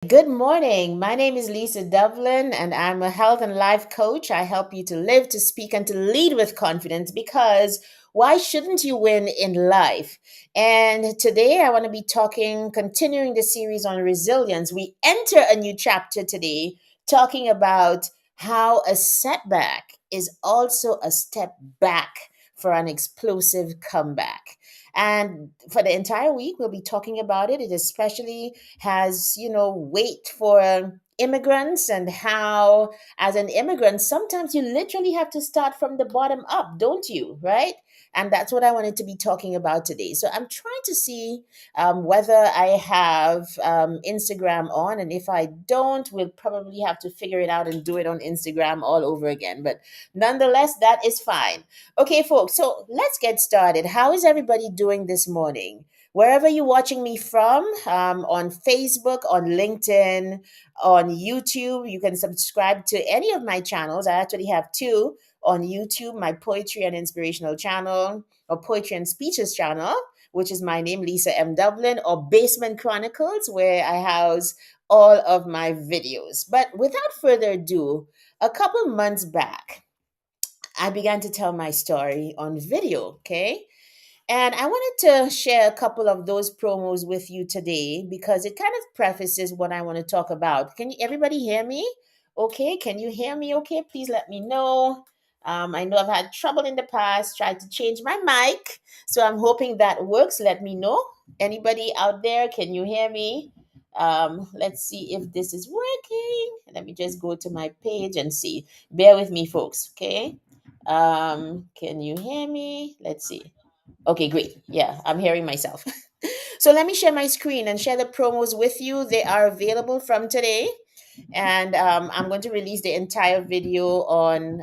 Good morning. My name is Lisa Devlin, and I'm a health and life coach. I help you to live, to speak, and to lead with confidence because why shouldn't you win in life? And today I want to be continuing the series on resilience. We enter a new chapter today talking about how a setback is also a step back for an explosive comeback. And for the entire week, we'll be talking about it. It especially has weight for immigrants, and how as an immigrant sometimes you literally have to start from the bottom up, don't you, right? And that's what I wanted to be talking about today. So I'm trying to see whether I have Instagram on, and if I don't, we'll probably have to figure it out and do it on Instagram all over again, but nonetheless, that is fine. Okay, folks, so let's get started. How is everybody doing this morning? Wherever you're watching me from, on Facebook, on LinkedIn, on YouTube. You can subscribe to any of my channels. I actually have two on YouTube: my poetry and inspirational channel, or poetry and speeches channel, which is my name, Lisa M. Dublin, or Basement Chronicles, where I house all of my videos. But without further ado, a couple months back, I began to tell my story on video, okay? And I wanted to share a couple of those promos with you today because it kind of prefaces what I want to talk about. Can you, everybody hear me? Okay, can you hear me? Okay, please let me know. I know I've had trouble in the past, tried to change my mic, so I'm hoping that works. Let me know. Anybody out there, can you hear me? Let's see if this is working. Let me just go to my page and see. Bear with me, folks. Okay. Can you hear me? Let's see. Okay, great. Yeah, I'm hearing myself. So let me share my screen and share the promos with you. They are available from today, and I'm going to release the entire video on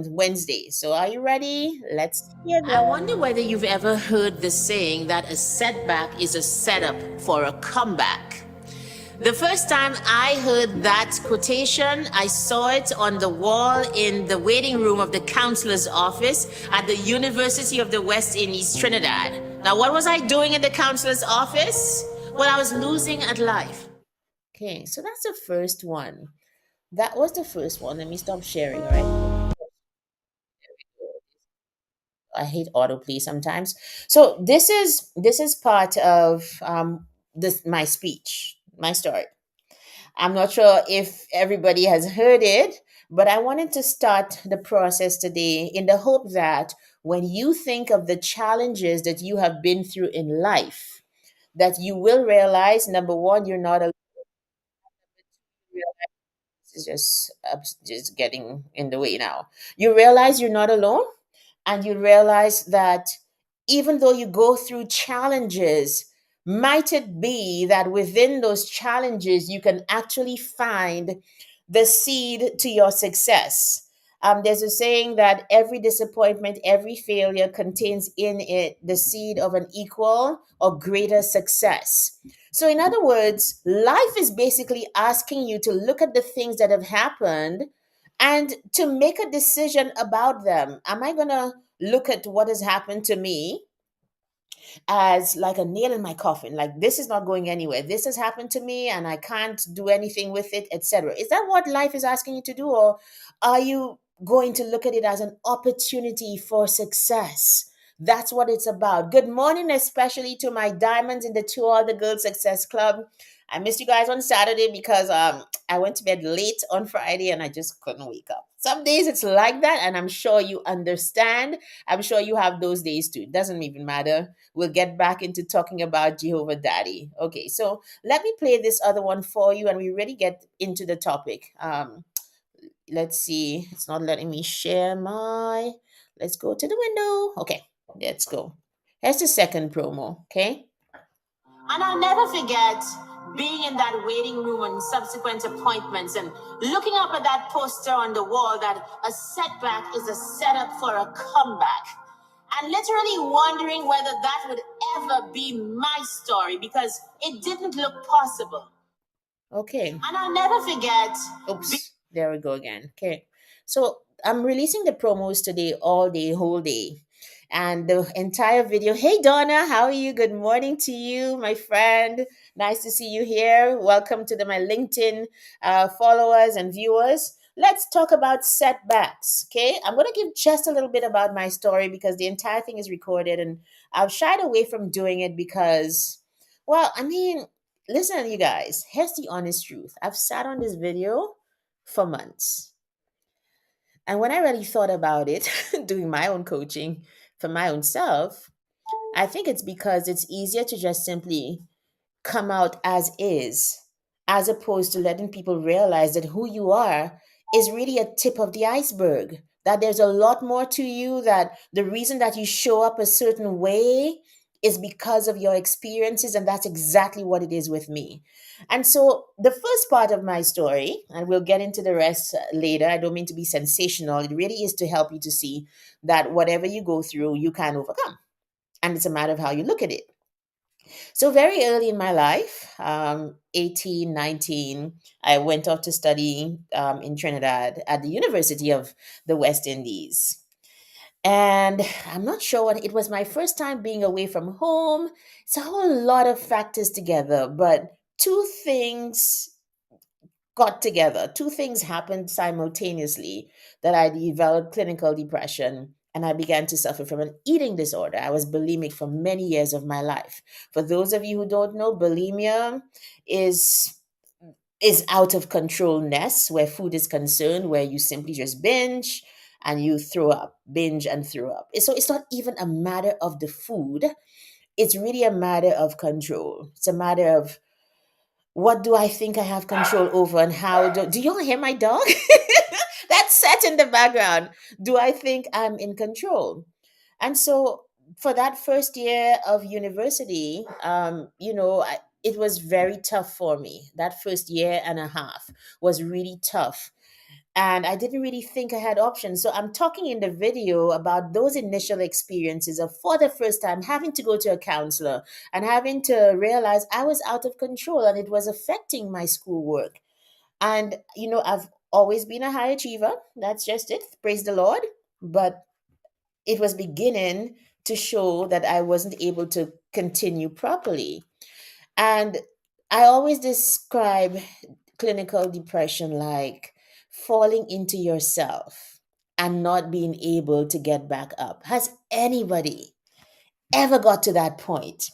Wednesday. So are you ready? Let's hear them. I wonder whether you've ever heard the saying that a setback is a setup for a comeback. The first time I heard that quotation, I saw it on the wall in the waiting room of the counselor's office at the University of the West in East Trinidad. Now, what was I doing in the counselor's office? Well, I was losing at life. Okay, so that's the first one. That was the first one. Let me stop sharing, all right? I hate autoplay sometimes. So this is part of this my speech, my story. I'm not sure if everybody has heard it, but I wanted to start the process today in the hope that when you think of the challenges that you have been through in life, that you will realize, number one, you're not alone. This is just getting in the way now. You realize you're not alone, and you realize that even though you go through challenges, might it be that within those challenges you can actually find the seed to your success? There's a saying that every disappointment, every failure contains in it the seed of an equal or greater success. So, in other words, life is basically asking you to look at the things that have happened and to make a decision about them. Am I going to look at what has happened to me as like a nail in my coffin? Like, this is not going anywhere. This has happened to me and I can't do anything with it, etc. Is that what life is asking you to do? Or are you going to look at it as an opportunity for success? That's what it's about. Good morning, especially to my diamonds in the To All the Girls Success Club. I missed you guys on Saturday because I went to bed late on Friday and I just couldn't wake up. Some days it's like that, and I'm sure you understand. I'm sure you have those days too. It doesn't even matter. We'll get back into talking about Jehovah Daddy. Okay, so let me play this other one for you and we really get into the topic. Let's see. It's not letting me share my. Let's go to the window. Okay, let's go. Here's the second promo. Okay. And I'll never forget being in that waiting room and subsequent appointments and looking up at that poster on the wall that a setback is a setup for a comeback. And literally wondering whether that would ever be my story because it didn't look possible. Okay. And I'll never forget. Oops. There we go again. Okay. So I'm releasing the promos today all day, whole day. and the entire video. Hey, Donna, how are you? Good morning to you, my friend. Nice to see you here. Welcome to my LinkedIn followers and viewers. Let's talk about setbacks. Okay, I'm going to give just a little bit about my story because the entire thing is recorded, and I've shied away from doing it because, well, I mean, listen, you guys, here's the honest truth. I've sat on this video for months. And when I really thought about it, doing my own coaching for my own self, I think it's because it's easier to just simply come out as opposed to letting people realize that who you are is really a tip of the iceberg. That there's a lot more to you, that the reason that you show up a certain way is because of your experiences, and that's exactly what it is with me. And so, the first part of my story, and we'll get into the rest later, I don't mean to be sensational, it really is to help you to see that whatever you go through, you can overcome. And it's a matter of how you look at it. So very early in my life, 18, 19, I went off to study in Trinidad at the University of the West Indies. And I'm not sure what it was, my first time being away from home. It's a whole lot of factors together, but two things got together. Two things happened simultaneously, that I developed clinical depression and I began to suffer from an eating disorder. I was bulimic for many years of my life. For those of you who don't know, bulimia is out of controlness where food is concerned, where you simply just binge and you throw up, binge and throw up. So it's not even a matter of the food. It's really a matter of control. It's a matter of what do I think I have control over, and how do you all hear my dog? That's set in the background. Do I think I'm in control? And so for that first year of university, it was very tough for me. That first year and a half was really tough, and I didn't really think I had options. So I'm talking in the video about those initial experiences of, for the first time, having to go to a counselor and having to realize I was out of control and it was affecting my schoolwork. And, I've always been a high achiever. That's just it. Praise the Lord. But it was beginning to show that I wasn't able to continue properly. And I always describe clinical depression like falling into yourself and not being able to get back up. Has anybody ever got to that point?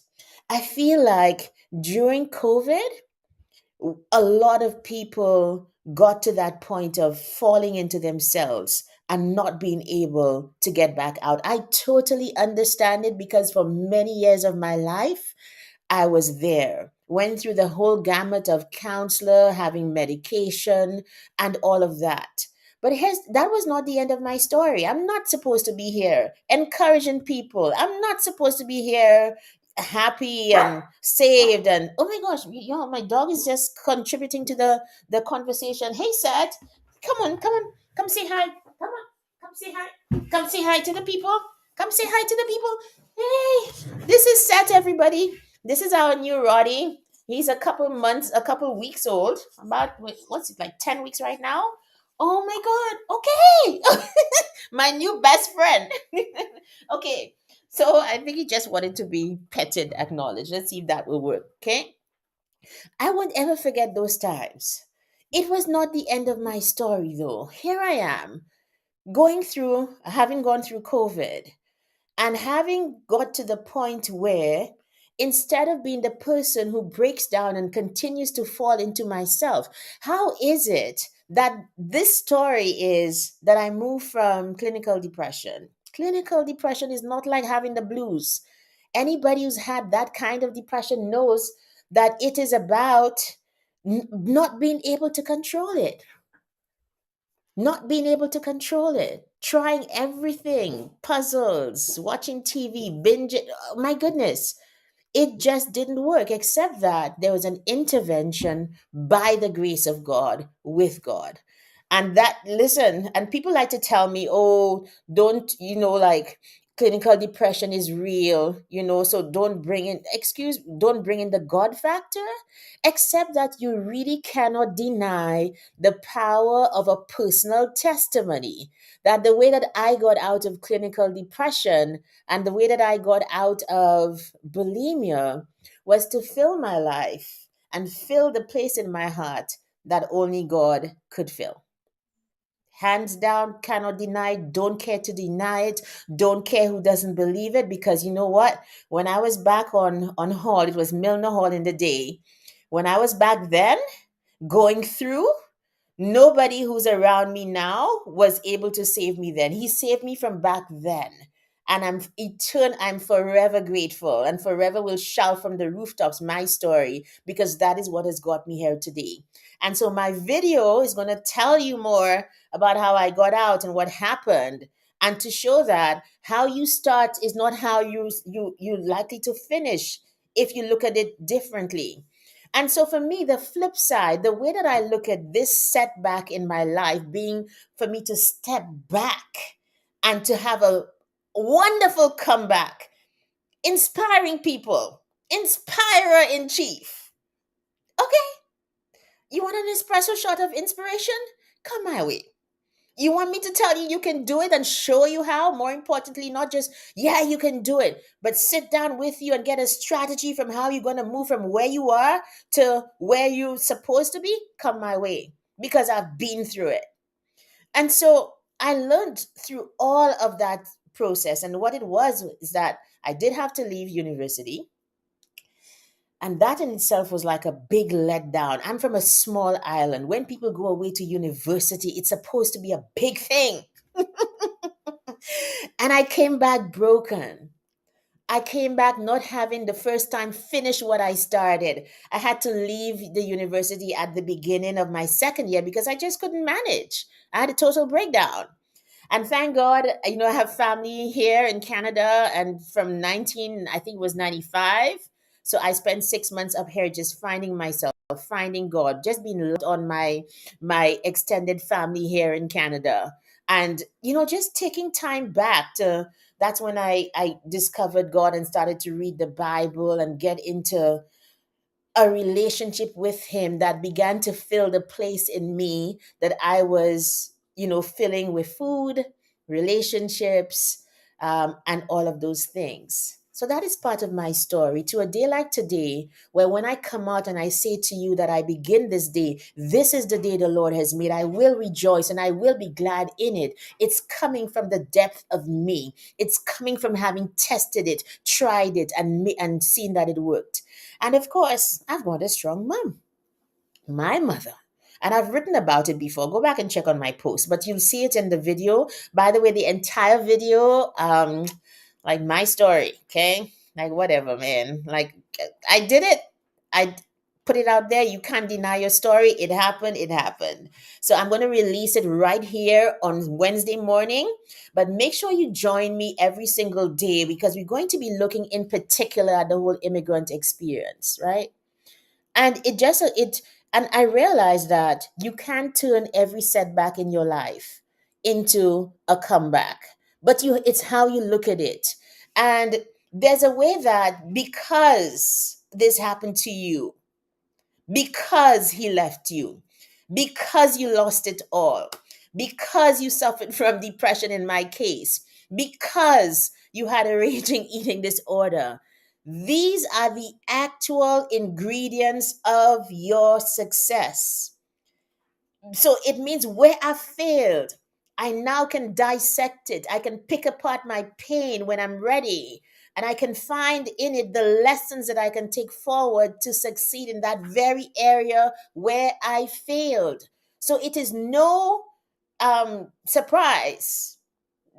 I feel like during COVID, a lot of people got to that point of falling into themselves and not being able to get back out. I totally understand it because for many years of my life, I was there, went through the whole gamut of counselor, having medication, and all of that. But that was not the end of my story. I'm not supposed to be here encouraging people. I'm not supposed to be here happy and saved. And oh my gosh, my dog is just contributing to the conversation. Hey, Seth, come say hi. Come say hi. Come say hi to the people. Come say hi to the people. Hey, this is Seth, everybody. This is our new Roddy. He's a couple weeks old. What's it, like 10 weeks right now? Oh my God. Okay. My new best friend. Okay. So I think he just wanted to be petted, acknowledged. Let's see if that will work. Okay. I won't ever forget those times. It was not the end of my story, though. Here I am, having gone through COVID, and having got to the point where instead of being the person who breaks down and continues to fall into myself, how is it that this story is that I move from clinical depression? Clinical depression is not like having the blues. Anybody who's had that kind of depression knows that it is about not being able to control it, not being able to control it, trying everything, puzzles, watching TV, binge it. Oh, my goodness, it just didn't work, except that there was an intervention by the grace of God, with God. And that, listen, and people like to tell me, oh, don't, like, clinical depression is real, so don't bring in the God factor, except that you really cannot deny the power of a personal testimony. That the way that I got out of clinical depression and the way that I got out of bulimia was to fill my life and fill the place in my heart that only God could fill. Hands down, cannot deny, don't care to deny it, don't care who doesn't believe it, because you know what? When I was back on hall, it was Milner Hall in the day. When I was back then going through, nobody who's around me now was able to save me then. He saved me from back then. And I'm forever grateful and forever will shout from the rooftops my story, because that is what has got me here today. And so my video is going to tell you more about how I got out and what happened, and to show that how you start is not how you likely to finish if you look at it differently. And so for me, the flip side, the way that I look at this setback in my life being for me to step back and to have a wonderful comeback, inspiring people, inspirer in chief. Okay, you want an espresso shot of inspiration? Come my way. You want me to tell you you can do it and show you how? More importantly, not just, yeah, you can do it, but sit down with you and get a strategy from how you're going to move from where you are to where you're supposed to be? Come my way, because I've been through it. And so I learned through all of that process. And what it was is that I did have to leave university. And that in itself was like a big letdown. I'm from a small island. When people go away to university, it's supposed to be a big thing. And I came back broken. I came back not having the first time finished what I started. I had to leave the university at the beginning of my second year because I just couldn't manage. I had a total breakdown. And thank God, I have family here in Canada, and from I think it was 95. So I spent 6 months up here just finding myself, finding God, just being on my extended family here in Canada. And, just taking time back to, that's when I discovered God and started to read the Bible and get into a relationship with him that began to fill the place in me that I was, filling with food, relationships, and all of those things. So that is part of my story to a day like today, where when I come out and I say to you that I begin this day, this is the day the Lord has made. I will rejoice and I will be glad in it. It's coming from the depth of me. It's coming from having tested it, tried it, and seen that it worked. And of course, I've got a strong mom, my mother. And I've written about it before. Go back and check on my post, but you'll see it in the video. By the way, the entire video, like my story, okay? Like whatever, man. Like I did it. I put it out there. You can't deny your story. It happened. It happened. So I'm going to release it right here on Wednesday morning. But make sure you join me every single day, because we're going to be looking in particular at the whole immigrant experience, right? And and I realized that you can't turn every setback in your life into a comeback, but it's how you look at it. And there's a way that because this happened to you, because he left you, because you lost it all, because you suffered from depression in my case, because you had a raging eating disorder. These are the actual ingredients of your success. So it means where I failed, I now can dissect it. I can pick apart my pain when I'm ready. And I can find in it the lessons that I can take forward to succeed in that very area where I failed. So it is no surprise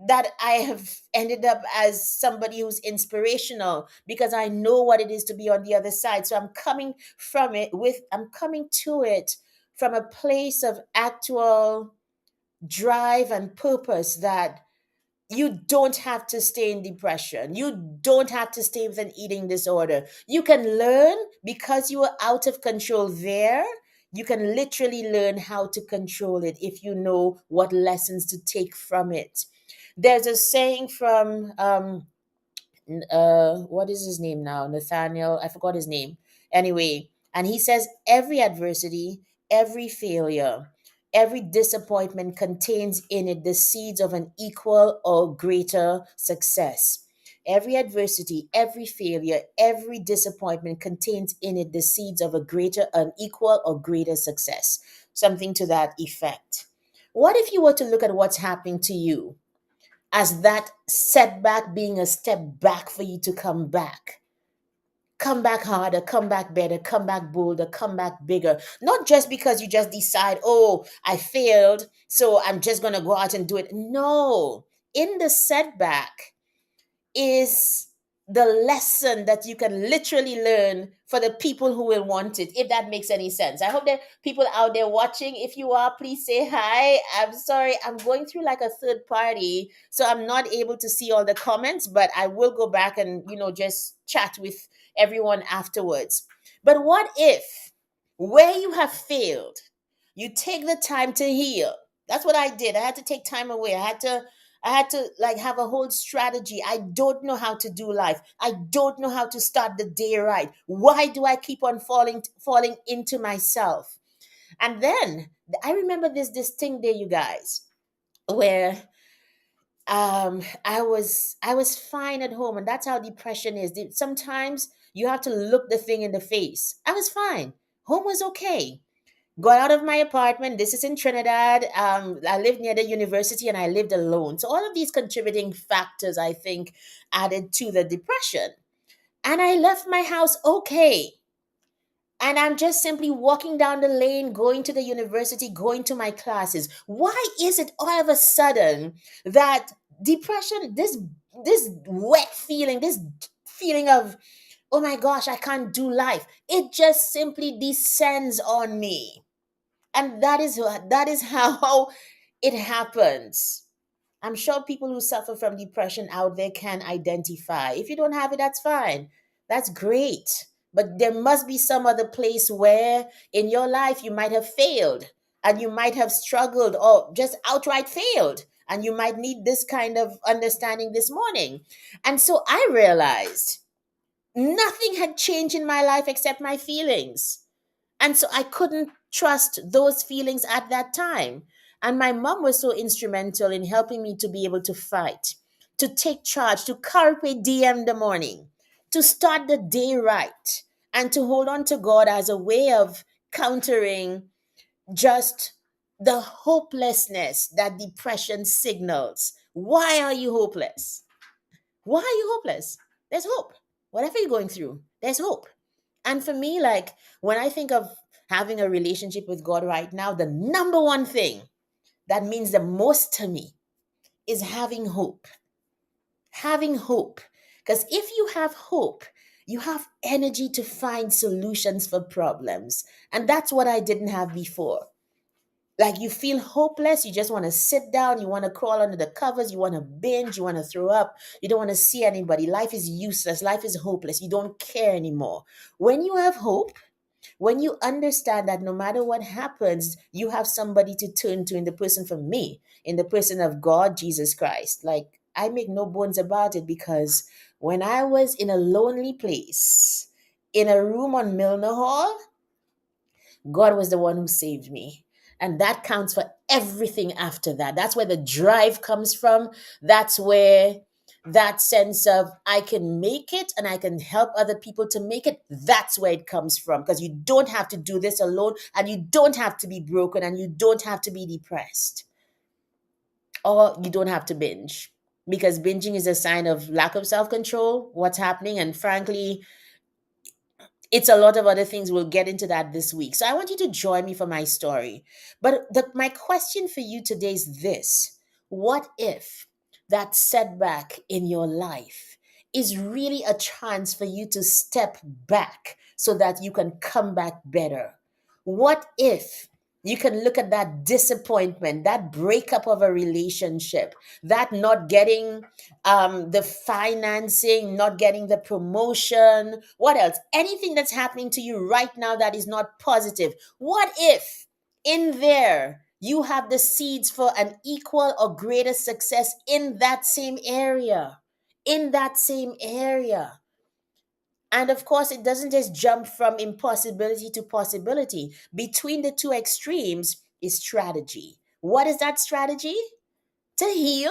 that I have ended up as somebody who's inspirational, because I know what it is to be on the other side. So I'm coming to it from a place of actual drive and purpose, that you don't have to stay in depression. You don't have to stay with an eating disorder. You can learn, because you are out of control there. You can literally learn how to control it if you know what lessons to take from it. There's a saying from what is his name now? Nathaniel, I forgot his name. Anyway, and he says every adversity, every failure, every disappointment contains in it the seeds of an equal or greater success. Every adversity, every failure, every disappointment contains in it the seeds of a greater, an equal or greater success. Something to that effect. What if you were to look at what's happening to you as that setback being a step back for you to come back? Come back harder, come back better, come back bolder, come back bigger. Not just because you just decide, oh, I failed, so I'm just going to go out and do it. No, in the setback is the lesson that you can literally learn for the people who will want it, if that makes any sense. I hope there are people out there watching. If you are, please say hi. I'm sorry, I'm going through like a third party, so I'm not able to see all the comments, but I will go back and, just chat with everyone afterwards. But what if, where you have failed, you take the time to heal? That's what I did. I had to take time away. I had to like have a whole strategy. I don't know how to do life. I don't know how to start the day right. Why do I keep on falling into myself? And then I remember this distinct day, you guys, where I was fine at home, and that's how depression is. Sometimes you have to look the thing in the face. I was fine. Home was okay. Got out of my apartment. This is in Trinidad. I lived near the university and I lived alone. So all of these contributing factors, I think, added to the depression. And I left my house okay. And I'm just simply walking down the lane, going to the university, going to my classes. Why is it all of a sudden that depression, this wet feeling, this feeling of, oh my gosh, I can't do life, it just simply descends on me? And that is how it happens. I'm sure people who suffer from depression out there can identify. If you don't have it, that's fine. That's great. But there must be some other place where in your life you might have failed, and you might have struggled or just outright failed. And you might need this kind of understanding this morning. And so I realized nothing had changed in my life except my feelings. And so I couldn't trust those feelings at that time. And my mom was so instrumental in helping me to be able to fight, to take charge, to carpe diem the morning, to start the day right, and to hold on to God as a way of countering just the hopelessness that depression signals. Why are you hopeless? Why are you hopeless? There's hope. Whatever you're going through, there's hope. And for me, like when I think of having a relationship with God right now, the number one thing that means the most to me is having hope. Having hope. Because if you have hope, you have energy to find solutions for problems. And that's what I didn't have before. Like you feel hopeless, you just want to sit down, you want to crawl under the covers, you want to binge, you want to throw up, you don't want to see anybody. Life is useless, life is hopeless, you don't care anymore. When you have hope, when you understand that no matter what happens, you have somebody to turn to, in the person, for me, in the person of God, Jesus Christ. Like I make no bones about it, because when I was in a lonely place, in a room on Milner Hall, God was the one who saved me. And that counts for everything after that. That's where the drive comes from. That's where that sense of I can make it and I can help other people to make it. That's where it comes from. Because you don't have to do this alone, and you don't have to be broken, and you don't have to be depressed, or you don't have to binge. Because binging is a sign of lack of self control, what's happening. And frankly, it's a lot of other things. We'll get into that this week. So I want you to join me for my story. But my question for you today is this: what if that setback in your life is really a chance for you to step back so that you can come back better? What if you can look at that disappointment, that breakup of a relationship, that not getting the financing, not getting the promotion, what else? Anything that's happening to you right now that is not positive. What if in there you have the seeds for an equal or greater success in that same area. In that same area. And of course, it doesn't just jump from impossibility to possibility. Between the two extremes is strategy. What is that strategy? To heal,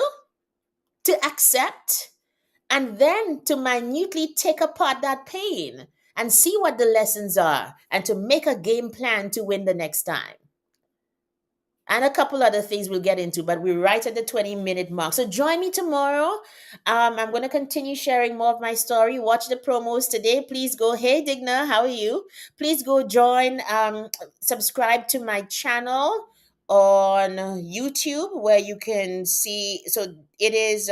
to accept, and then to minutely take apart that pain and see what the lessons are and to make a game plan to win the next time. And a couple other things we'll get into, but we're right at the 20-minute mark. So join me tomorrow. I'm going to continue sharing more of my story. Watch the promos today. Please go, hey, Digna, how are you? Please go join, subscribe to my channel on YouTube where you can see. So it is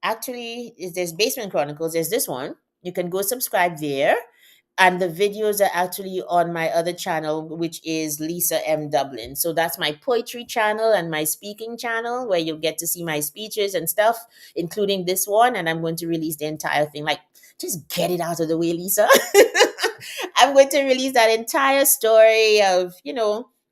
actually, there's Basement Chronicles, there's this one. You can go subscribe there, and the videos are actually on my other channel, which is Lisa M Dublin. So that's my poetry channel and my speaking channel, where you'll get to see my speeches and stuff, including this one. And I'm going to release the entire thing. Like, just get it out of the way, Lisa. I'm going to release that entire story of,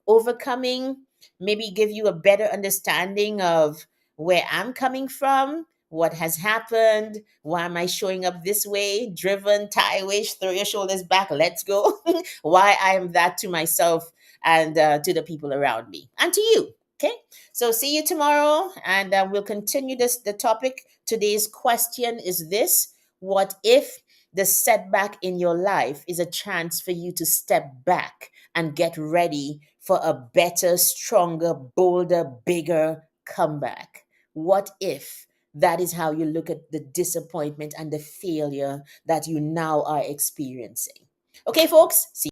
overcoming, maybe give you a better understanding of where I'm coming from, what has happened, why am I showing up this way, driven, tie-ish, throw your shoulders back, let's go, why I am that to myself and to the people around me and to you. Okay, so see you tomorrow, and we'll continue the topic. Today's question is this: what if the setback in your life is a chance for you to step back and get ready for a better, stronger, bolder, bigger comeback? What if that is how you look at the disappointment and the failure that you now are experiencing? Okay, folks, see